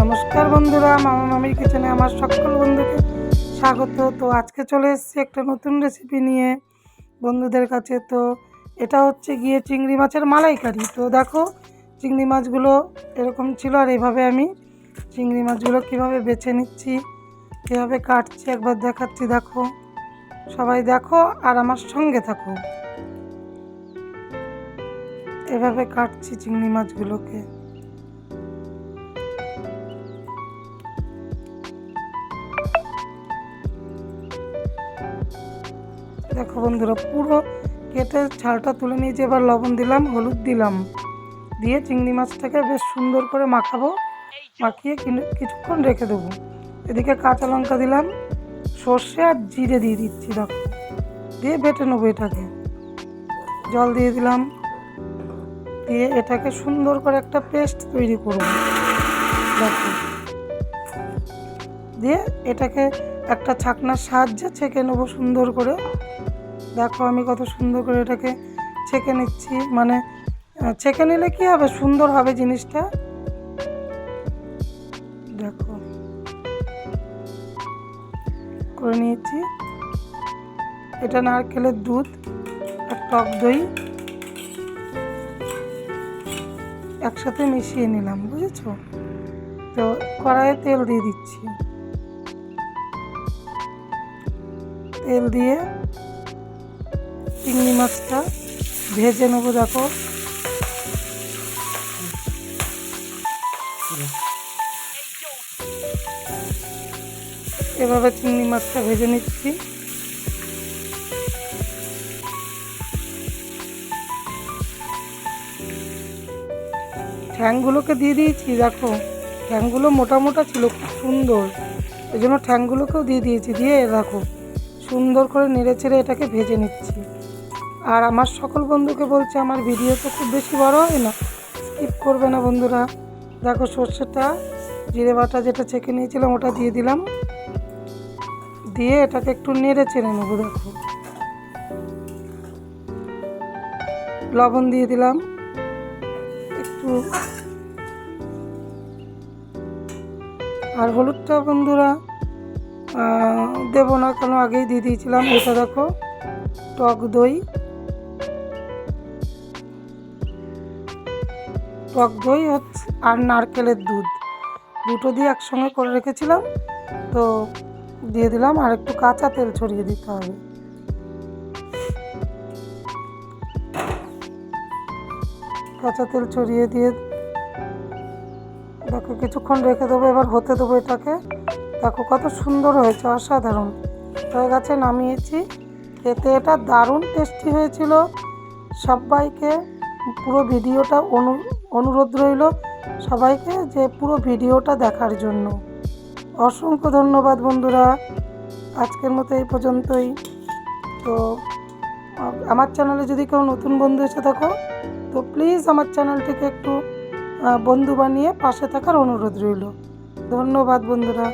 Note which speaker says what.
Speaker 1: নমস্কার বন্ধুরা, মামা মামির কিচেনে আমার সকল বন্ধুকে স্বাগত। তো আজকে চলে এসেছি একটা নতুন রেসিপি নিয়ে বন্ধুদের কাছে। তো এটা হচ্ছে গিয়ে চিংড়ি মাছের মালাইকারি। তো দেখো চিংড়ি মাছগুলো এরকম ছিল, আর এভাবে আমি চিংড়ি মাছগুলো কীভাবে বেছে নিচ্ছি, কীভাবে কাটছি একবার দেখাচ্ছি। দেখো, সবাই দেখো আর আমার সঙ্গে থাকো। এভাবে কাটছি চিংড়ি মাছগুলোকে। দেখো বন্ধুরা, পুরো কেটে ছালটা তুলে নিয়েছি। এবার লবণ দিলাম, হলুদ দিলাম, দিয়ে চিংড়ি মাছটাকে বেশ সুন্দর করে মাখাবো। মাখিয়ে কিছুক্ষণ রেখে দেবো। এদিকে কাঁচা লঙ্কা দিলাম, সর্ষে আর জিরে দিয়ে দিচ্ছি। দেখো, দিয়ে বেটে নেবো এটাকে। জল দিয়ে দিলাম, দিয়ে এটাকে সুন্দর করে একটা পেস্ট তৈরি করব। দেখো, দিয়ে এটাকে একটা ছাকনার সাহায্যে ছেঁকে নেবো সুন্দর করে। দেখো আমি কত সুন্দর করে এটাকে ছেঁকে নিচ্ছি, মানে ছেঁকে নিলে কী হবে, সুন্দর হবে জিনিসটা। দেখো করে নিয়েছি। এটা নারকেলের দুধ আর টক দই একসাথে মিশিয়ে নিলাম, বুঝেছো? তো কড়াইয়ে তেল দিয়ে দিচ্ছি। তেল দিয়ে চিংড়ি মাছটা ভেজে নেবো। দেখো এভাবে চিংড়ি মাছটা ভেজে নিচ্ছি। ঠ্যাংগুলোকে দিয়ে দিয়েছি। দেখো ঠ্যাংগুলো মোটা মোটা ছিল, খুব সুন্দর, এই জন্য ঠ্যাংগুলোকেও দিয়ে দিয়েছি। দিয়ে দেখো সুন্দর করে নেড়ে চেড়ে এটাকে ভেজে নিচ্ছি। আর আমার সকল বন্ধুকে বলছে, আমার ভিডিও তো খুব বেশি বড় হয় না, স্কিপ করবে না বন্ধুরা। দেখো সর্ষেটা, জিরে বাটা যেটা ছেঁকে নিয়েছিলাম ওটা দিয়ে দিলাম, দিয়ে এটাকে একটু নেড়ে চেড়ে নেবো। দেখো লবণ দিয়ে দিলাম একটু, আর হলুদটা বন্ধুরা দেবো না, কেন আগেই দিয়ে দিয়েছিলাম। এটা দেখো টক দই হচ্ছে আর নারকেলের দুধ, দুটো দিয়ে একসঙ্গে করে রেখেছিলাম। তো দিয়ে দিলাম, আর একটু কাঁচা তেল ছড়িয়ে দিতে হবে। কাঁচা তেল ছড়িয়ে দিয়ে দেখো কিছুক্ষণ রেখে দেবো। এবার হতে দেবো এটাকে। দেখো কত সুন্দর হয়েছে, অসাধারণ হয়ে গেছে। নামিয়েছি। খেতে এটা দারুণ টেস্টি হয়েছিল। সবাইকে পুরো ভিডিওটা অনুরোধ রইল সবাইকে যে পুরো ভিডিওটা দেখার জন্য। অসংখ্য ধন্যবাদ বন্ধুরা। আজকের মতো এই পর্যন্তই। তো আমার চ্যানেলে যদি কেউ নতুন বন্ধু এসে থাকো, তো প্লিজ আমার চ্যানেলটিকে একটু বন্ধু বানিয়ে পাশে থাকার অনুরোধ রইল। ধন্যবাদ বন্ধুরা।